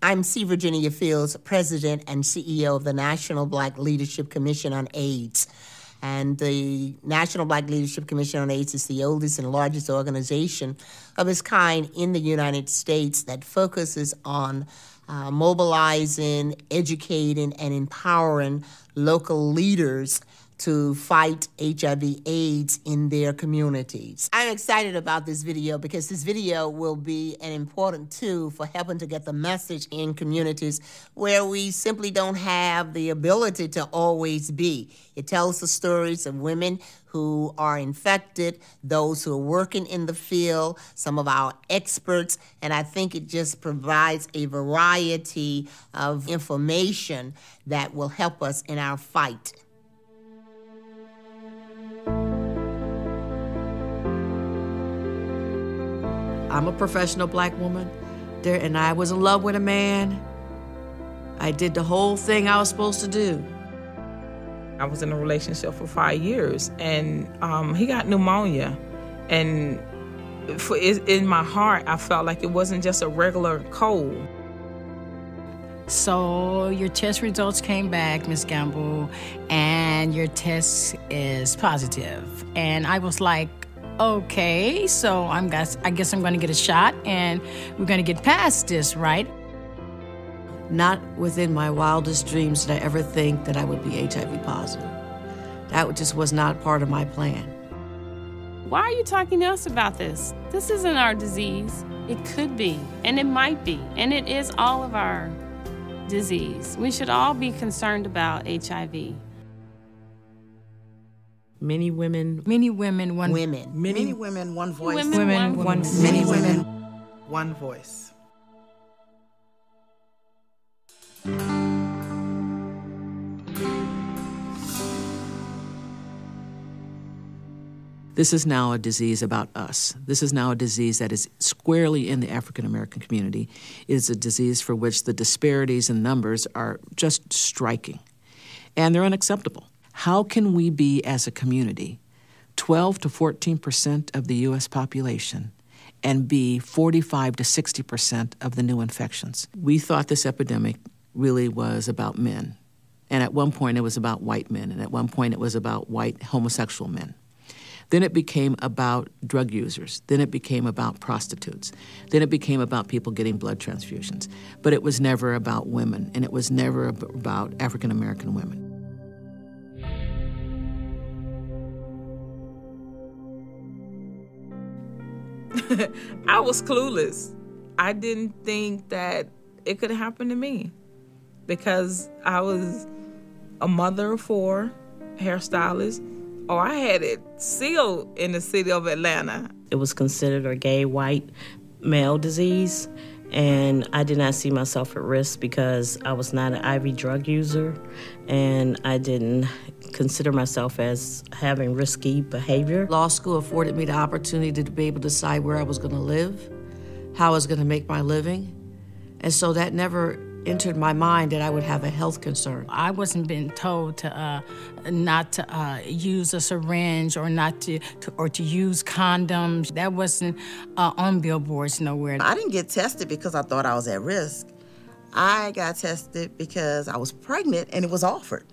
I'm C. Virginia Fields, President and CEO of the National Black Leadership Commission on AIDS. And the National Black Leadership Commission on AIDS is the oldest and largest organization of its kind in the United States that focuses on mobilizing, educating, and empowering local leaders to fight HIV/AIDS in their communities. I'm excited about this video because this video will be an important tool for helping to get the message in communities where we simply don't have the ability to always be. It tells the stories of women who are infected, those who are working in the field, some of our experts, and I think it just provides a variety of information that will help us in our fight. I'm a professional black woman, and I was in love with a man. I did the whole thing I was supposed to do. I was in a relationship for 5 years, and he got pneumonia. And in my heart, I felt like it wasn't just a regular cold. So your test results came back, Ms. Gamble, and your test is positive. And I was like, okay, so I guess I'm going to get a shot, and we're going to get past this, right? Not within my wildest dreams did I ever think that I would be HIV positive. That just was not part of my plan. Why are you talking to us about this? This isn't our disease. It could be, and it might be, and it is all of our disease. We should all be concerned about HIV. Many women, one Many women, one voice. Many women, one voice. Many women, one voice. This is now a disease about us. This is now a disease that is squarely in the African American community. It is a disease for which the disparities in numbers are just striking, and they're unacceptable. How can we be, as a community, 12 to 14% of the U.S. population and be 45 to 60% of the new infections? We thought this epidemic really was about men. And at one point it was about white men, and at one point it was about white homosexual men. Then it became about drug users. Then it became about prostitutes. Then it became about people getting blood transfusions. But it was never about women, and it was never about African American women. I was clueless. I didn't think that it could happen to me because I was a mother of 4, hairstylist. Oh, I had it sealed in the city of Atlanta. It was considered a gay white male disease, and I did not see myself at risk because I was not an IV drug user, and I didn't consider myself as having risky behavior. Law school afforded me the opportunity to be able to decide where I was going to live, how I was going to make my living, and so that never entered my mind that I would have a health concern. I wasn't being told to not to use a syringe or not to use condoms. That wasn't on billboards nowhere. I didn't get tested because I thought I was at risk. I got tested because I was pregnant and it was offered.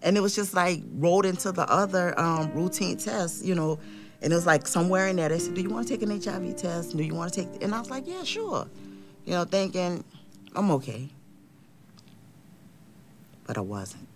And it was just like rolled into the other routine tests, you know, and it was like somewhere in there they said, do you want to take an HIV test? Do you want to take, and I was like, yeah, sure. You know, thinking, I'm okay. But I wasn't.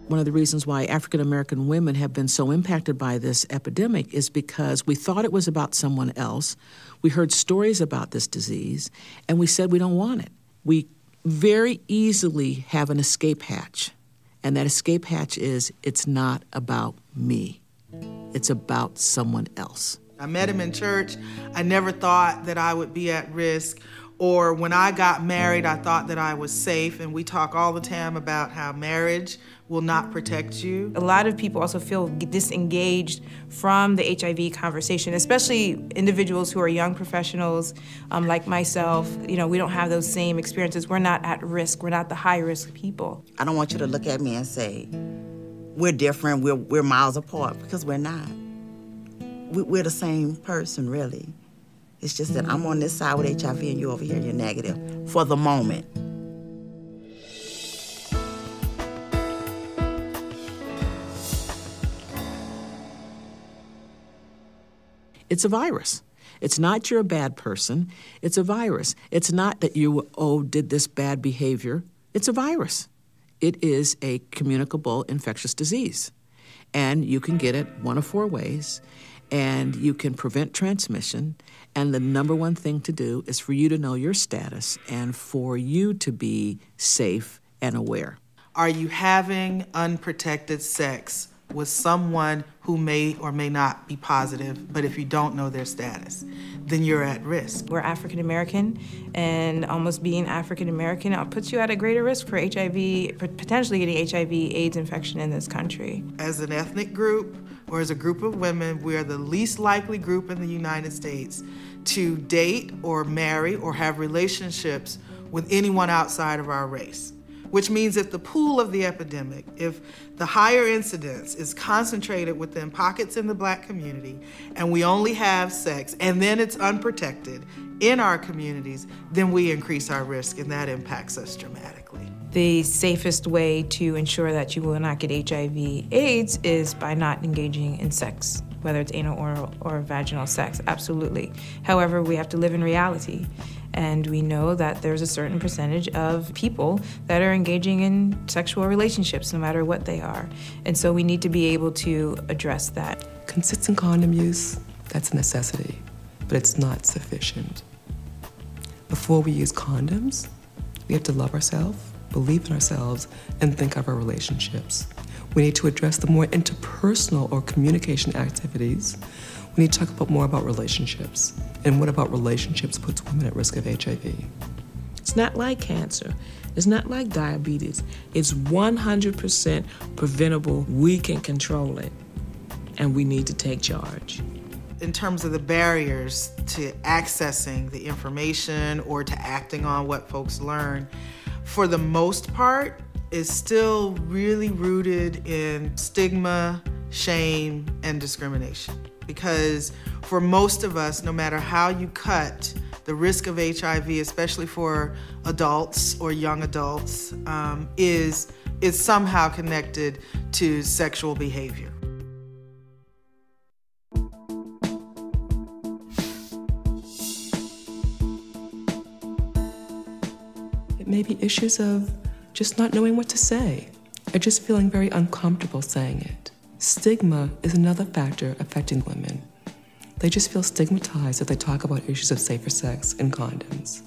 One of the reasons why African American women have been so impacted by this epidemic is because we thought it was about someone else. We heard stories about this disease, and we said we don't want it. We very easily have an escape hatch, and that escape hatch is it's not about me. It's about someone else. I met him in church. I never thought that I would be at risk. Or when I got married, I thought that I was safe. And we talk all the time about how marriage will not protect you. A lot of people also feel disengaged from the HIV conversation, especially individuals who are young professionals like myself. You know, we don't have those same experiences. We're not at risk. We're not the high-risk people. I don't want you to look at me and say, we're different, we're miles apart, because we're not. We're the same person, really. It's just that I'm on this side with HIV and you're over here, you're negative, for the moment. It's a virus. It's not you're a bad person. It's a virus. It's not that you, did this bad behavior. It's a virus. It is a communicable infectious disease. And you can get it one of 4 ways, and you can prevent transmission. And the number one thing to do is for you to know your status and for you to be safe and aware. Are you having unprotected sex with someone who may or may not be positive, but if you don't know their status, then you're at risk? We're African American, and almost being African American puts you at a greater risk for HIV, for potentially getting HIV/AIDS infection in this country. As an ethnic group or as a group of women, we are the least likely group in the United States to date or marry or have relationships with anyone outside of our race. Which means if the pool of the epidemic, if the higher incidence is concentrated within pockets in the Black community, and we only have sex, and then it's unprotected in our communities, then we increase our risk, and that impacts us dramatically. The safest way to ensure that you will not get HIV/AIDS is by not engaging in sex, whether it's anal, oral, or vaginal sex, absolutely. However, we have to live in reality. And we know that there's a certain percentage of people that are engaging in sexual relationships, no matter what they are. And so we need to be able to address that. Consistent condom use, that's a necessity, but it's not sufficient. Before we use condoms, we have to love ourselves, believe in ourselves, and think of our relationships. We need to address the more interpersonal or communication activities. We need to talk more about relationships. And what about relationships puts women at risk of HIV? It's not like cancer. It's not like diabetes. It's 100% preventable. We can control it, and we need to take charge. In terms of the barriers to accessing the information or to acting on what folks learn, for the most part, is still really rooted in stigma, shame, and discrimination. Because for most of us, no matter how you cut, the risk of HIV, especially for adults or young adults, is somehow connected to sexual behavior. It may be issues of just not knowing what to say, or just feeling very uncomfortable saying it. Stigma is another factor affecting women. They just feel stigmatized if they talk about issues of safer sex and condoms.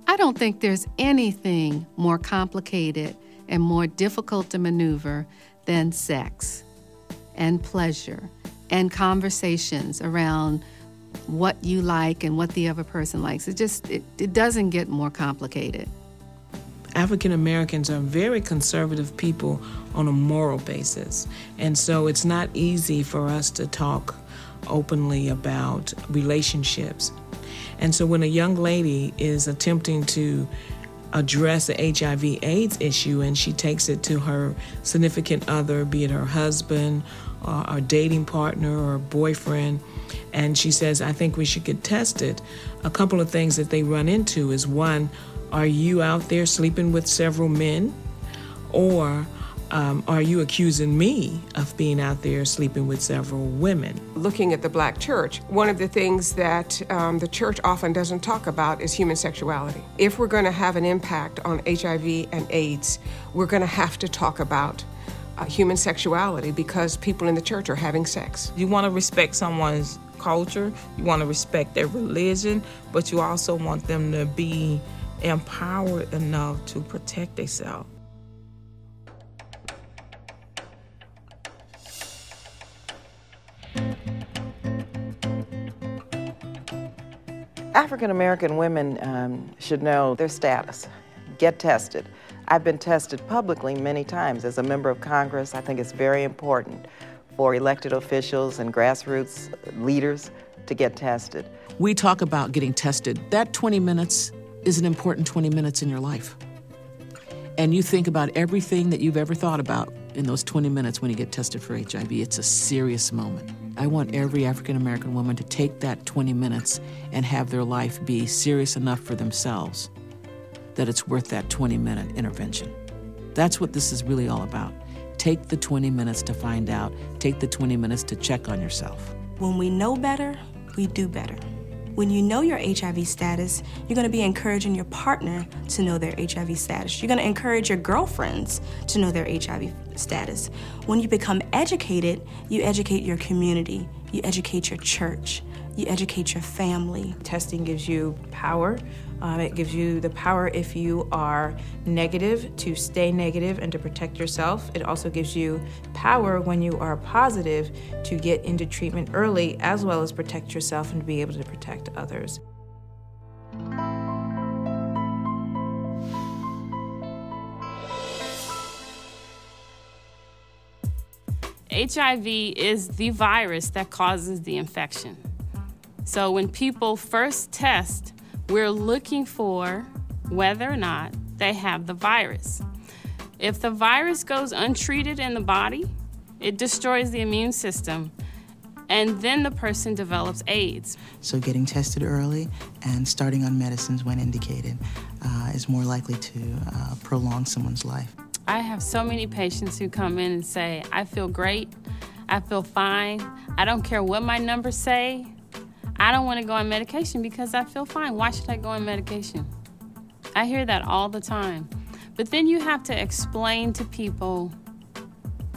I don't think there's anything more complicated and more difficult to maneuver than sex and pleasure and conversations around what you like and what the other person likes. It doesn't get more complicated. African Americans are very conservative people on a moral basis. And so it's not easy for us to talk openly about relationships. And so when a young lady is attempting to address the HIV/AIDS issue and she takes it to her significant other, be it her husband or a dating partner or boyfriend, and she says, I think we should get tested, a couple of things that they run into is, one, are you out there sleeping with several men? Or are you accusing me of being out there sleeping with several women? Looking at the Black church, one of the things that the church often doesn't talk about is human sexuality. If we're going to have an impact on HIV and AIDS, we're going to have to talk about human sexuality because people in the church are having sex. You want to respect someone's culture, you want to respect their religion, but you also want them to be empowered enough to protect themselves. African American women should know their status. Get tested. I've been tested publicly many times as a member of Congress. I think it's very important for elected officials and grassroots leaders to get tested. We talk about getting tested. That 20 minutes is an important 20 minutes in your life. And you think about everything that you've ever thought about in those 20 minutes when you get tested for HIV. It's a serious moment. I want every African-American woman to take that 20 minutes and have their life be serious enough for themselves that it's worth that 20-minute intervention. That's what this is really all about. Take the 20 minutes to find out. Take the 20 minutes to check on yourself. When we know better, we do better. When you know your HIV status, you're going to be encouraging your partner to know their HIV status. You're going to encourage your girlfriends to know their HIV status. When you become educated, you educate your community, you educate your church, you educate your family. Testing gives you power. It gives you the power if you are negative to stay negative and to protect yourself. It also gives you power when you are positive to get into treatment early as well as protect yourself and to be able to protect others. HIV is the virus that causes the infection. So when people first test, we're looking for whether or not they have the virus. If the virus goes untreated in the body, it destroys the immune system, and then the person develops AIDS. So getting tested early and starting on medicines when indicated is more likely to prolong someone's life. I have so many patients who come in and say, I feel great, I feel fine, I don't care what my numbers say, I don't want to go on medication because I feel fine. Why should I go on medication? I hear that all the time. But then you have to explain to people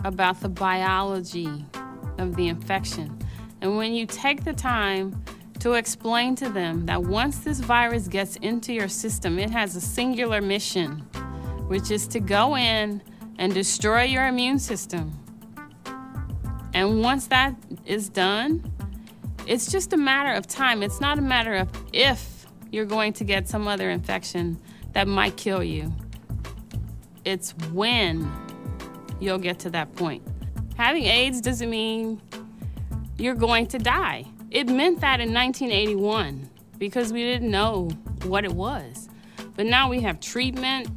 about the biology of the infection. And when you take the time to explain to them that once this virus gets into your system, it has a singular mission, which is to go in and destroy your immune system. And once that is done, it's just a matter of time. It's not a matter of if you're going to get some other infection that might kill you. It's when you'll get to that point. Having AIDS doesn't mean you're going to die. It meant that in 1981 because we didn't know what it was. But now we have treatment,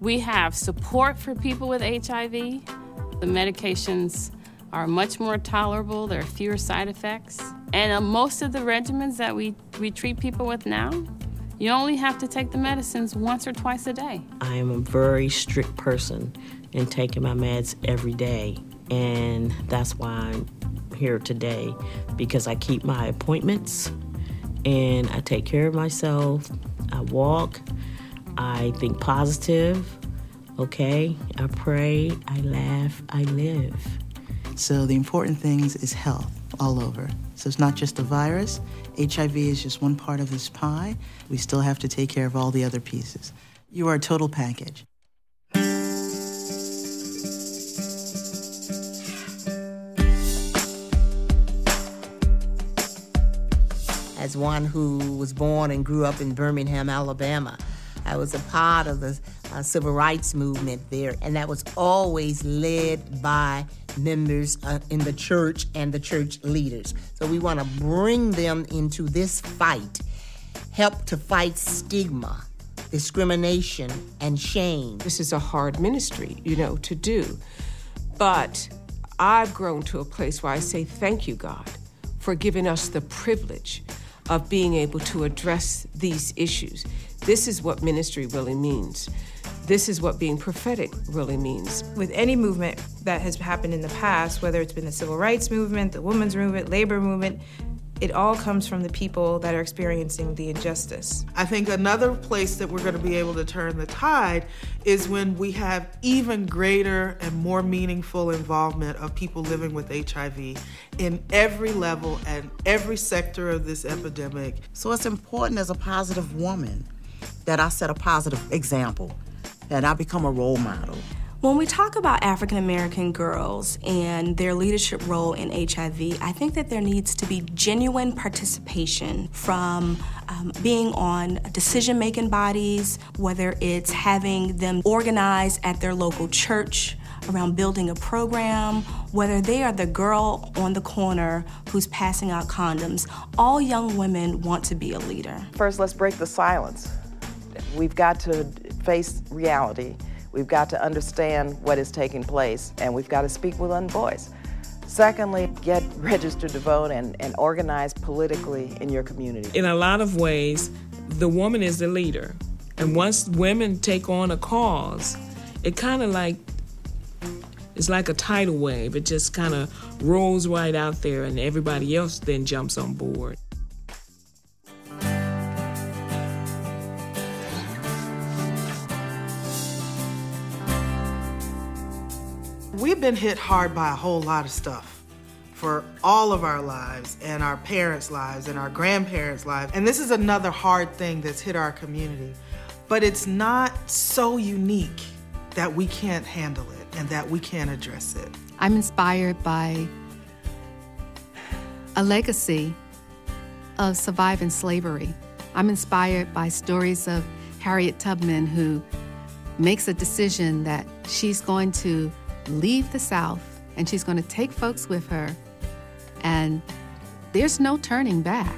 we have support for people with HIV. The medications are much more tolerable, there are fewer side effects. And most of the regimens that we treat people with now, you only have to take the medicines once or twice a day. I am a very strict person in taking my meds every day, and that's why I'm here today, because I keep my appointments and I take care of myself. I walk, I think positive, okay? I pray, I laugh, I live. So the important things is health all over. So it's not just a virus. HIV is just one part of this pie. We still have to take care of all the other pieces. You are a total package. As one who was born and grew up in Birmingham, Alabama, I was a part of the civil rights movement there, and that was always led by members in the church and the church leaders. So we want to bring them into this fight, help to fight stigma, discrimination, and shame. This is a hard ministry, to do. But I've grown to a place where I say, thank you, God, for giving us the privilege of being able to address these issues. This is what ministry really means. This is what being prophetic really means. With any movement that has happened in the past, whether it's been the civil rights movement, the women's movement, labor movement, it all comes from the people that are experiencing the injustice. I think another place that we're going to be able to turn the tide is when we have even greater and more meaningful involvement of people living with HIV in every level and every sector of this epidemic. So it's important as a positive woman that I set a positive example, that I become a role model. When we talk about African American girls and their leadership role in HIV, I think that there needs to be genuine participation from being on decision-making bodies, whether it's having them organize at their local church around building a program, whether they are the girl on the corner who's passing out condoms. All young women want to be a leader. First, let's break the silence. We've got to face reality. We've got to understand what is taking place, and we've got to speak with one voice. Secondly, get registered to vote and organize politically in your community. In a lot of ways, the woman is the leader. And once women take on a cause, it kind of it's like a tidal wave. It just kind of rolls right out there, and everybody else then jumps on board. We've been hit hard by a whole lot of stuff for all of our lives, and our parents' lives, and our grandparents' lives. And this is another hard thing that's hit our community. But it's not so unique that we can't handle it and that we can't address it. I'm inspired by a legacy of surviving slavery. I'm inspired by stories of Harriet Tubman, who makes a decision that she's going to leave the South and she's going to take folks with her, and there's no turning back.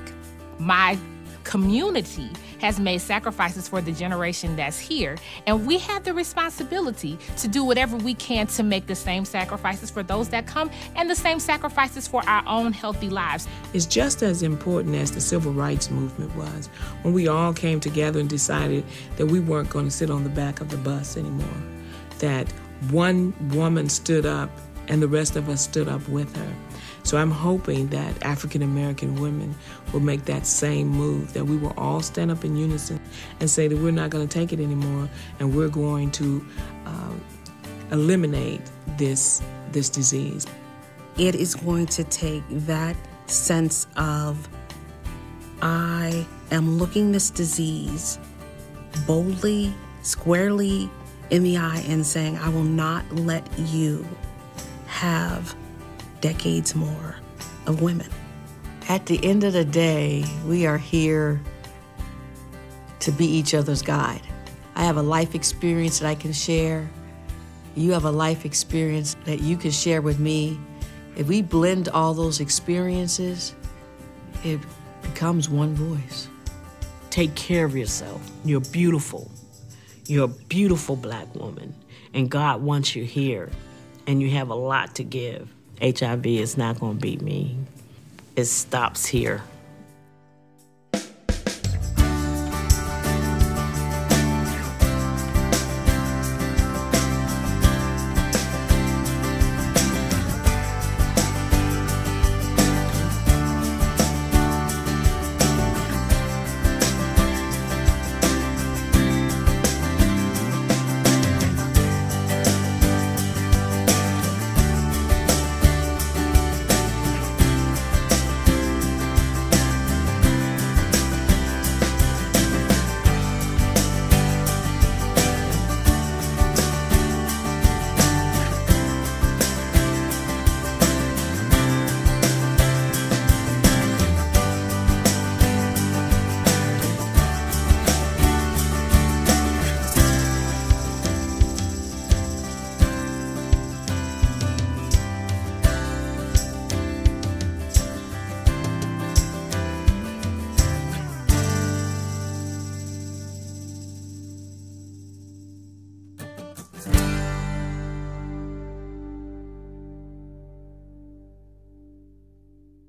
My community has made sacrifices for the generation that's here, and we have the responsibility to do whatever we can to make the same sacrifices for those that come and the same sacrifices for our own healthy lives. It's just as important as the civil rights movement was, when we all came together and decided that we weren't going to sit on the back of the bus anymore, that one woman stood up and the rest of us stood up with her. So I'm hoping that African American women will make that same move, that we will all stand up in unison and say that we're not going to take it anymore, and we're going to eliminate this disease. It is going to take that sense of, I am looking this disease boldly, squarely in the eye and saying, I will not let you have decades more of women. At the end of the day, we are here to be each other's guide. I have a life experience that I can share. You have a life experience that you can share with me. If we blend all those experiences, it becomes one voice. Take care of yourself. You're beautiful. You're a beautiful Black woman, and God wants you here, and you have a lot to give. HIV is not going to beat me. It stops here.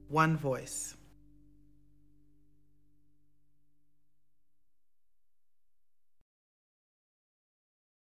One voice.